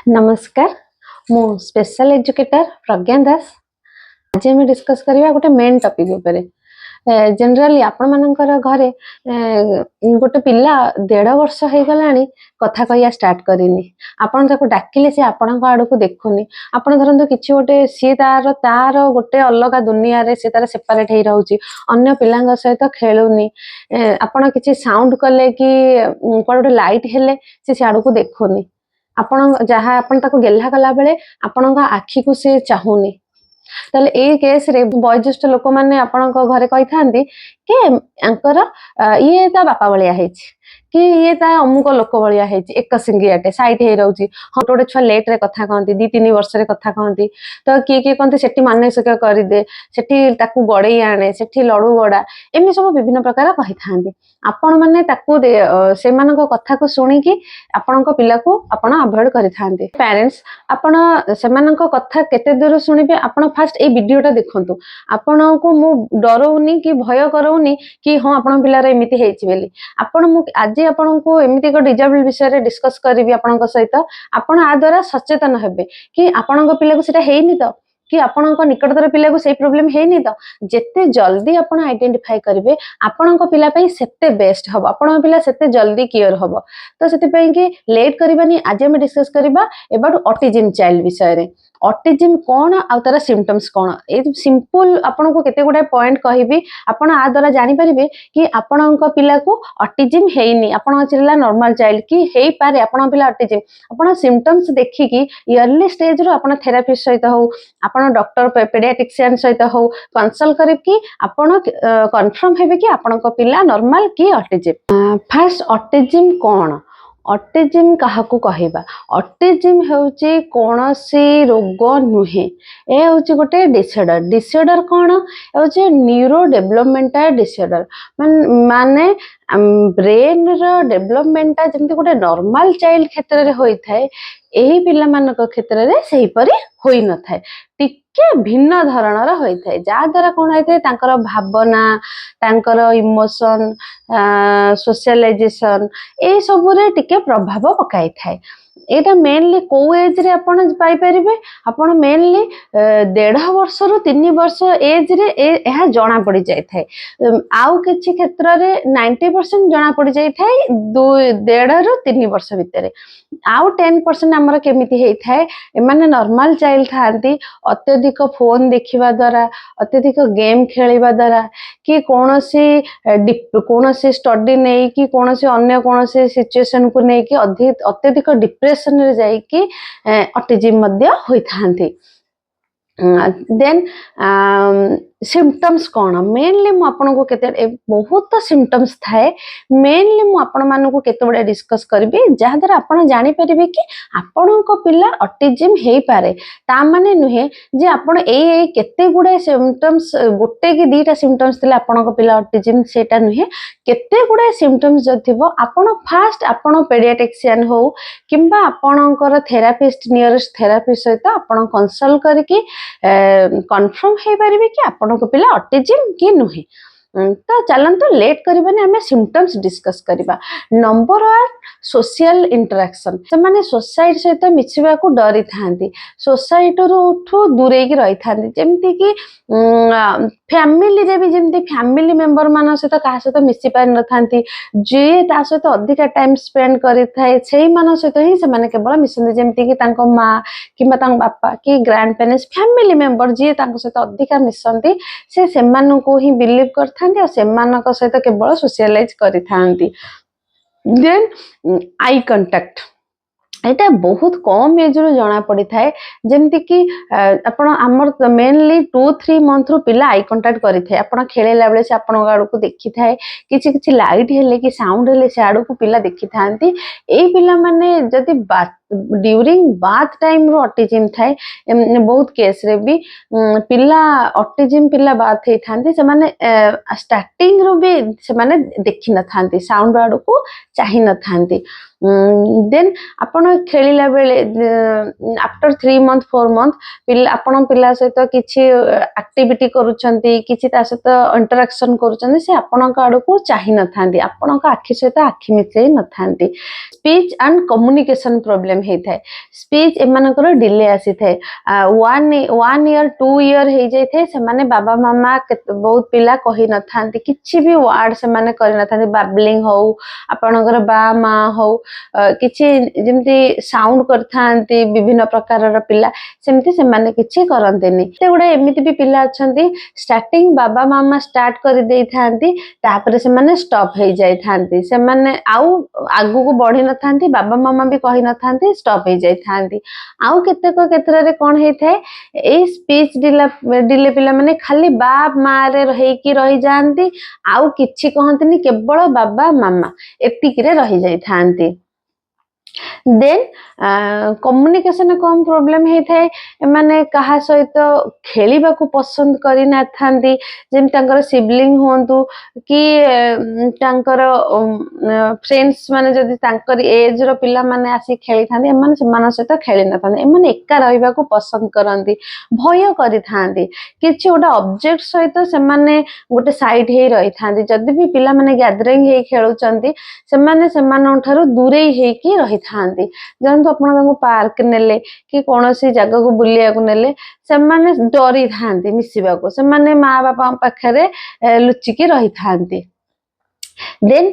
नमस्कार मु special educator प्रज्ञा दास। आज आम डिस्कस करवा गोटे मेन टॉपिक उपरे जनरली आपण मानकर घरे गोटे पिला 1.5 वर्ष हो गलानी कथा कहया स्टार्ट करिनी आपण ताको डाकिले से आपण आड़ को देखुनी आपण धरंतु किछि गोटे सी तार गोटे अलग दुनिया रे से तार सेपरेट हे रहउची अन्य पिलांग सहित खेलुनी आपण किछि साउंड कले कि कोडे लाइट हेले से सियाड़ को देखुनी आपण जहाँ आपण ताको गेल्हा कला बेले आपण आखि को से चाहुनी ताले ए केस रे वयोज्येष्ठ लोक माने आपण घरे कहि थांती के अंकर ये ता बापा बलिया हेछि कि ये ता अमुक लोक बलिया हेछि एक सिंगियाटे साइड हे रहउची हटोडे छुआ लेट रे कथा कहंती 2-3 वर्ष रे कथा कहंती तो किए कहंती सेठी मानसिक करि दे सेठी ताकू गड़े आने सेठी लडू गड़ा एमि सब विभिन्न प्रकार कहि थांती आपण माने ताकू से मानको कथा को सुनी कि आपणको पिला को आपण अवॉइड करि थांती पेरेंट्स आपण से मानको कथा केते दूर सुनिबे आपण फास्ट ए वीडियोटा देखंतु आपणको मु डरौनी कि भय करौनी कि हां आपण पिला रे एमिति हेछि बेली आपण मु आज आपको एमती एक डिजेबल विषय डिस्कस करी आपण सहित आपण आ द्वारा सचेतन हेबे कि आपण पिला को सेटा हेइनी तो कि आपण निकटतर पिला को सही प्रॉब्लम हेइनी तो जेते जल्दी आपण आइडेंटिफाई करिवे आपण पिला पई सेते बेस्ट हबो आपण पिला सेते जल्दी क्योर हबो तो सेते पई कि लेट करबानी आज हम डिस्कस करबा अबाउट ऑटिज्म चाइल्ड विषय रे ऑटिज्म कौन आ तार सिम्पटम्स कौन ए सिंपल आपन को केते गुडा पॉइंट कहबी आपन आ द्वारा जानि परिबे कि आपन पिला को ऑटिज्म हेइनी आपन चिल्ला नॉर्मल चाइल्ड कि हेई पारे आपन पिला ऑटिज्म आपन सिम्पटम्स देखि कि अर्ली स्टेज रो आपन थेरेपिस्ट सहित हो आपन डॉक्टर पेडियाट्रिशियन सहित हो कंसल्ट करि कि आपन कंफर्म हेबे कि आपन पिला नॉर्मल कि ऑटिज्म फर्स्ट ऑटिज्म कौन ऑटिज्म काहाकू कहबा ऑटिज्म हेउची कोनोसी रोग नुहे ए हेउची गोटे डिसऑर्डर कौन हेउची न्यूरो डेवलपमेंटल डिसऑर्डर माने ब्रेन रो डेवलपमेंट जेमति गोटे नॉर्मल चाइल्ड क्षेत्र रे होई थाए एही पिला मानक क्षेत्र रे सही परी होई न थाए टिके भिन्न धरणर होई थाए जा द्वारा कोन होई थाए तांकर भावना तांकर इमोशन सोशलाइजेशन ए सब रे टिके प्रभाव पकाई थाए एटा मेनली को एज रे आपण पाई परिबे आपण मेनली 1.5 वर्ष रु 3 वर्ष एज रे एहा जणा पड़ी जाय थाए आउ किछि क्षेत्र रे 90% जणा पड़ी जाय थाए 1.5 रु 3 वर्ष भितरे आउ 10% हमर केमिति हेई थाए माने नॉर्मल चाइल्ड थांती अत्यधिक फोन देखिबा द्वारा अत्यधिक गेम खेलिबा द्वारा कि कोनोसी स्टडी नै कि कोनोसी अन्य कोनोसी सिचुएशन को नै कि अत्यधिक डिप्रेशन रे जाई कि ऑटिज्म मध्य होई थांती देन सिम्पटम्स कौन मेनली मु आपन को केते बहुत सिम्पटम्स थाए मेनली मु आपन मान को केते बडा डिस्कस करबी जहा द्वारा आपन जानि परिबे कि आपन को पिला ऑटिज्म हेई पारे ता माने नुहे जे आपन ए केते गुडे सिम्पटम्स गोटे कि दीटा सिम्पटम्स तिले आपन को पिला ऑटिज्म सेटा नुहे केते गुडे सिम्पटम्स ज थिबो आपन फास्ट आपन पेडियाट्रिशियन हो किंबा आपनकर थेरापिस्ट नियरेस्ट थेरापिस्ट सहित आपन कंसल्ट करके कंफर्म हे परिबे कि आपन को पिला ऑटिज्म कि नुहे तो चलंतु लेट करबाने हमें सिम्पटम्स डिस्कस करबा नंबर 1 सोशल इंटरेक्शन से माने सोसाइटी सहित मिछिबा को डरी थांती सोसाइटी रो दूरे की रही थांती जेमति कि फैमिली रे भी जेमति फैमिली मेंबर मान सहित का सहित मिसि पार न थांती जे ता सहित अधिक टाइम स्पेंड करि थाए सेही मान सहित ही से माने केवल मिसंदी जेमति कि तांको मां किबा तांको बापा कि ग्रैंड पेरेंट्स फैमिली मेंबर जे तांको सहित अधिक मिसंदी से मानन को ही बिलीव कर थांती और सेमानक सहित केवल सोशलाइज करि थांती देन आई कांटेक्ट एटा बहुत कम एज रो जाना पड़ी थाए जेमति कि आपण हमर मेनली 2-3 मंथ रो पिला आई कांटेक्ट करि थाए आपण खेलेला बेले से आपण गाड़ को देखि थाए किछि किछि लाइट हेले कि साउंड हेले से आड़ को पिला देखि थांती ए पिला माने जदी ड्यूरिंग बाथ टाइम रो ऑटिज्म थाए बहुत केस रे भी पिला ऑटिज्म पिला बाथ हे थांती से माने स्टार्टिंग रो भी से माने देखि न थांती साउंड आड़ को चाहि न थांती देन आपण खेलिला बेले आफ्टर 3 मंथ 4 मंथ पिला आपण पिला सहित किछि एक्टिविटी करूछंती किछि ता सहित इंटरेक्शन करूछंती से आपण का आड़ को चाहि न थांती आपण का आखि सहित आखि मिसै न थांती speech and communication problem problem होता है स्पीच एमानकर डिले आसी थाए 1 ईयर 2 ईयर हो जाए से माने बाबा मामा बहुत पिला कही न थांती किछि भी वर्ड से माने करि न थांती बाबलिंग हो आपनकर बा माँ हो किछि जेमती साउंड करथांती विभिन्न प्रकार पिला सेमती से माने किछि करंतेनी ते गुडा एमिति भी पिला अछंती स्टार्टिंग बाबा मामा स्टार्ट कर देई थांती तापरे से माने स्टॉप हो जाई थांती से माने आउ आगु को बढ़ी न थांती बाबा मामा भी कही न थांती स्टॉप हो जाई थांती आउ केतेक केत्ररे कोन हेई थाए ए स्पीच डिले पिला माने खाली बाप माँ रे रही की रही जाती आउ किछि कहंतनी केवल बाबा मामा एतिकी रे रही जाई थांती देन कम्युनिकेशन कम प्रोब्लेम होता है माने कहा सहित खेलिबा को पसंद करि ना थांती जेम तांकर सिबलिंग होंतु कि तांकर फ्रेंड्स माने जदी तांकर एज रो पिला माने आसी खेली थांती एमाने समान सहित खेली ना थांती एमाने एका रहिबा को पसंद करंती भय करि थांती किछि ओटा ऑब्जेक्ट सहित से माने गोटे साइड हे रही थांती जदी भी पिला माने गैदरिंग हे खेलुचंती से माने समान ठारू दूरे हे की रही थांती जानतो आपण पार्क नेले कि कौन सी जगह को बुलिया को नेले से माने डरी थांती मिसिबा को से माने माँ बापा पाखरे लुचिकी रही थांती देन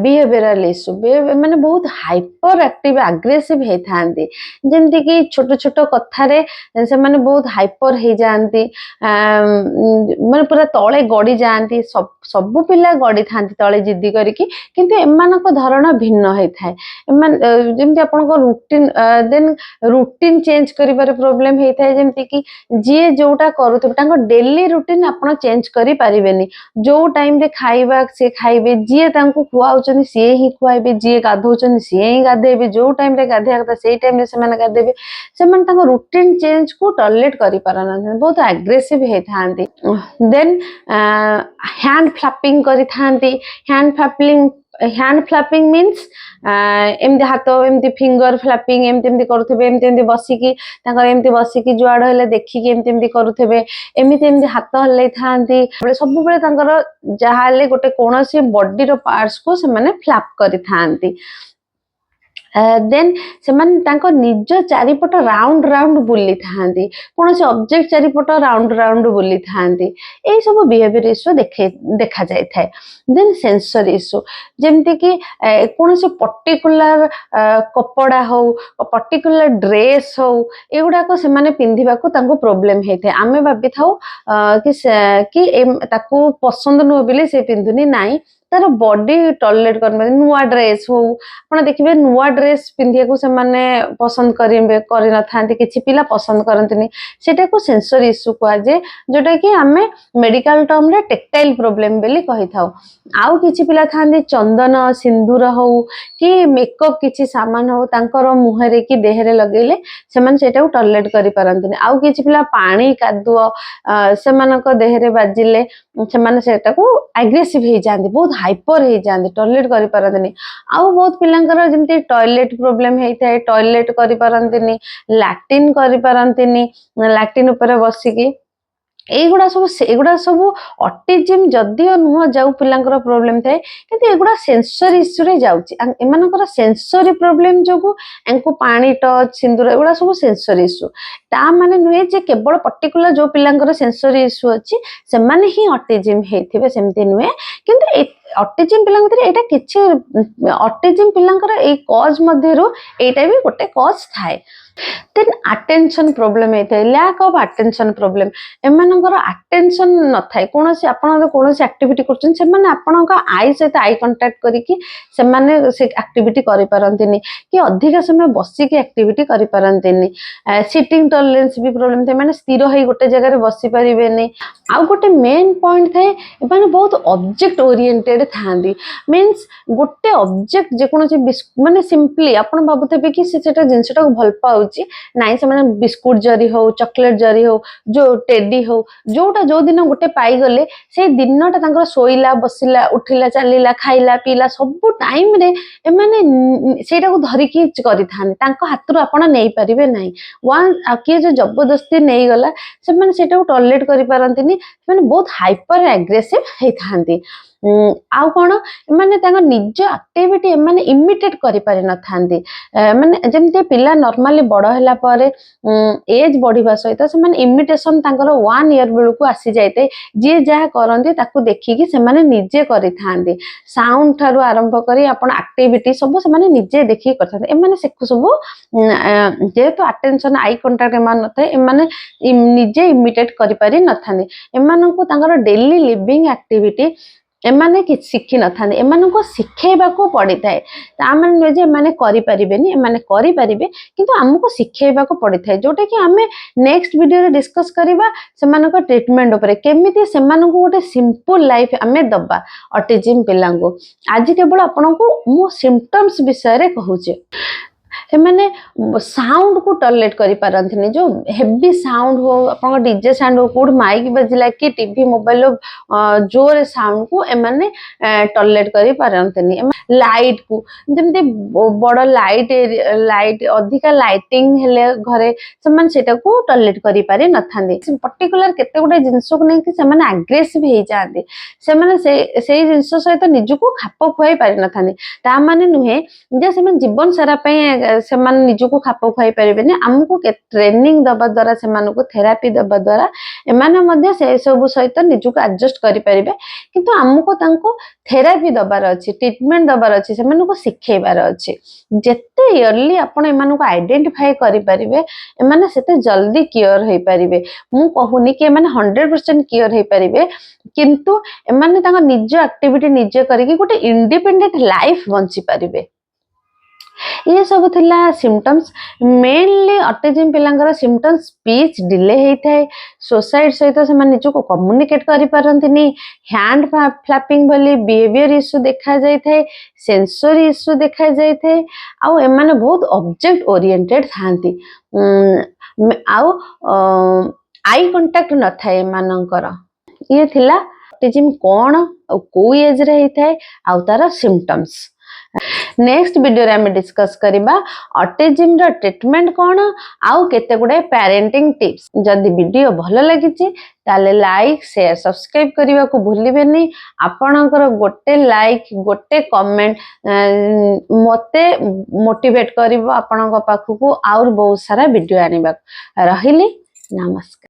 बिहेवियरल इश्यू माने बहुत हाइपर एक्टिव एग्रेसिव हे थांती जेमति कि छोट छोट कथारे से माने बहुत हाइपर हे जानती माने पूरा तळे गडी जानती सब पिला गडी थांती तळे जिद्दी करिकी किंतु एमानक धरण भिन्न हे थाए एमान जेमति आपन को रूटीन देन रूटीन चेंज करिबार प्रॉब्लम हे थाए जेमति कि जे जोटा करूथबे तांको डेली रूटीन आपन चेंज करि परिबेनी जो टाइम रे खाइबा से खाइबे जी तांको खुआउचनी सी ही खुआइबे जी गाधौचनी सी ही गाधेबे जो टाइम रे गाधेया कथा सेई टाइम रे सेमान गाधेबे सेमान तांको रूटीन चेंज को टॉलरेट करि पारना बहुत एग्रेसिव हे थांती देन हैंड फ्लैपिंग करि थांती हैंड फ्लैपिंग मीन्स एमती हाथ एमती फिंगर फ्लैपिंग एमती करुथबे एमती बसिकी तांकर एमती बसिकी जुआड़ हेले देखिकी एमती करुथबे एमती हाथ हल्लै थांती सब बेले तांकर जहा हेले गोटे कोनोसी बॉडी रो पार्ट्स को से माने फ्लैप करि थांती देन से निज चारिपट राउंड राउंड बुली थांती कौन से ऑब्जेक्ट चारिपट राउंड राउंड बुली थांती ए सब बिहेवियर इश्यू देखा जाय थाए देन सेंसर इश्यू जेमति कि कौन से पर्टिकुलर कपड़ा हो पर्टिकुलर ड्रेस हो एगुडा को से माने पिंधिबा को तांको प्रॉब्लम हे थे आमे भाबी थाउ कि ताकू पसंद न बिले से पिंधुनी नाही तार बॉडी टॉलरेट कर नुआ ड्रेस हो आपण देखिबे नुआ ड्रेस पिंधिया को से माने पसंद करिबे करि न थांती किछि पिला पसंद करंतनी सेटा को सेंसर इश्यू को जे जोटा कि हमें मेडिकल टर्म रे टेक्टाइल प्रॉब्लम बेली कहि थाउ आउ किछि पिला थांती चंदन सिंदूर हो कि मेकअप किछि सामान हो तांकर मुहरे कि देहरे लगेले से माने सेटा को टॉलरेट करि पारंतनी आउ किछि पिला पानी कादुओ से मानक देहरे बाजिले से माने सेटा को एग्रेसिव हे जांती बहुत हाइपर हे जांती टॉयलेट करि पारंतनी आउ बहुत पिलांकर जेमती टॉयलेट प्रॉब्लम हे थाए टॉयलेट करि पारंतनी लैट्रिन करि पारंतनी लैट्रिन ऊपर बसिकी एगुड़ा सब ऑटिज्म जदियो नुह जाऊ पिलांकर प्रॉब्लम थाए किंतु एगुड़ा सेंसरी इश्यू रे जाउची एमानकर सेंसरी प्रॉब्लम जोगु एंको पानी टच सिंदूर एगुड़ा सब सेंसरी इश्यू ता माने नुहे जे केवल पर्टिकुलर जो पिलांकर सेंसरी इश्यू अछि से माने ही ऑटिज्म हेथिबे सेमति नुहे किंतु ऑटिज्म पिलांक भीतर एटा किछि ऑटिज्म पिलांकर ए कॉज मध्यरु एटा भी गोटे कॉज थाए देन अटेंशन प्रॉब्लम हे थाए लैक ऑफ अटेंशन प्रॉब्लम एमानकर अटेंशन न थाए कोनोसी आपण कोनोसी एक्टिविटी करछन से माने आपण का आई सहित आई कांटेक्ट करिकि से माने से एक्टिविटी करि पारंतिनी कि अधिक समय बसी के एक्टिविटी करि पारंतिनी सिटिंग टॉलरेंस भी प्रॉब्लम थाए माने स्थिर होई गोटे जगह रे बसी परिबेनी आ गोटे मेन पॉइंट थाए माने बहुत ऑब्जेक्ट ओरिएंटेड थांदी मींस गोटे ऑब्जेक्ट जे कोनोसी माने सिंपली आपण बाबुथबे कि सेटा जिंसटा को भल पाउ ଖାଉଛି ନାଇଁ ସେମାନେ ବିସ୍କୁଟ ଜରି ହଉ ଚକୋଲେट ଜରି ହଉ जो टेडी हो जोटा जो दिन गोटे पाईगले से दिनटा तांकर शोइला बसिला उठिला चलिला खाइला पीला सब टाइम रे एमाने सेटा को धरिकी करि थाने तांको हातरो आपण नै परिबे नै वन किए जो जबरदस्ती नै गला से माने सेटा को टॉलरेट करि पारंतिनी माने बहुत हाइपर एग्रेसिव हे थांती आउ कोन माने तांको निज एक्टिविटी एमाने इमिटेट करि पारि न थांती माने जेमते पिला नॉर्मली बड़ होला परे एज बढ़िबा सहित से माने इमिटेशन तांकर 1 ईयर बेलू को आसी जायते जे जहा करंती ताकू देखिकी से माने निजे करि थांती साउंड थारु आरंभ करी आपण एक्टिविटी सब से माने निजे देखि करथांती ए माने सेकु सब जे तो अटेंशन आई कांटेक्ट एमान नथे ए माने निजे इमिटेट करि पारि न थांती एमाननको तांकर डेली लिविंग एक्टिविटी एमाने कि शिखि न थांती एमानको शिखेबाको पड़ी थाए ता माने न जे एमाने करि परिबेनी एमाने करि परिबे किंतु हमको शिखेबाको पड़ी थाए जोटा कि हमें नेक्स्ट वीडियो रे डिस्कस करिबा सेमानको ट्रीटमेंट ऊपर केमिति सेमानको गोटे सिंपल लाइफ हमें दबा ऑटिज्म पिलांको आज केवल आपनको मो सिम्पटम्स विषय रे कहूचे एमाने साउंड को टॉलरेट करि पारंथिनी जो हेवी साउंड हो अपन डीजे साउंड हो कोड माइक बजिला कि टीवी मोबाइल जोर साउंड को एमाने टॉलरेट करि पारंथिनी लाइट को जेमते बड़ लाइट अधिका लाइटिंग हेले घरे समान सेटा को टॉलरेट करि पारे न थांदी पर्टिकुलर केते गुडे जिंस को नै कि समान एग्रेसिव हे जांदी समान से जिंस सहित निजु को खाप खुआई पारे न थांदी ता माने नुहे जे समान जीवन सारा पे सेमान निजु को खाप खुआई पारिबेनी हमको ट्रेनिंग दबा द्वारा सेमान को थेरापी दबा द्वारा एमाने मध्ये से सब सहित निजु को एडजस्ट करि परिबे किंतु हमको तांको थेरापी दबार अछि ट्रीटमेंट दबार अछि सेमान को सिखेबार अछि जेते इयरली आपण एमान को आइडेंटिफाई करि परिबे एमाने सेते जल्दी क्योर होई परिबे मु कहूनी कि एमाने 100% क्योर होई परिबे किंतु एमाने तांको निज एक्टिविटी निजे करिकि गोटे इंडिपेंडेंट लाइफ बंची परिबे ये सब थिला सिम्पटम्स मेनली ऑटिज्म पिलांगर सिम्पटम्स स्पीच डिले हेई थाए सोसाइटी सहित से माने निजको कम्युनिकेट करि पारंतिनी हैंड फ्लैपिंग भली बिहेवियर इश्यू देखा जाय थाए सेंसरी इश्यू देखा जाय थाए आउ एमाने बहुत ऑब्जेक्ट ओरिएंटेड थांती आउ आई कांटेक्ट न थाए मानकर ये थिला ऑटिज्म कोन को एज रे हेई थाए आउ तार सिम्पटम्स नेक्स्ट वीडियो रे हम डिस्कस करिबा ऑटिज्म रो ट्रीटमेंट कोन आउ केते गुडे पेरेंटिंग टिप्स जदि वीडियो भलो लागिची ताले लाइक शेयर सब्सक्राइब करिवा को भूलिबेनी आपणकर गोटे लाइक गोटे कमेंट मते मोटिवेट करिवो आपणक पाखु को और बहुत सारा वीडियो आनिबा रहिली नमस्कार।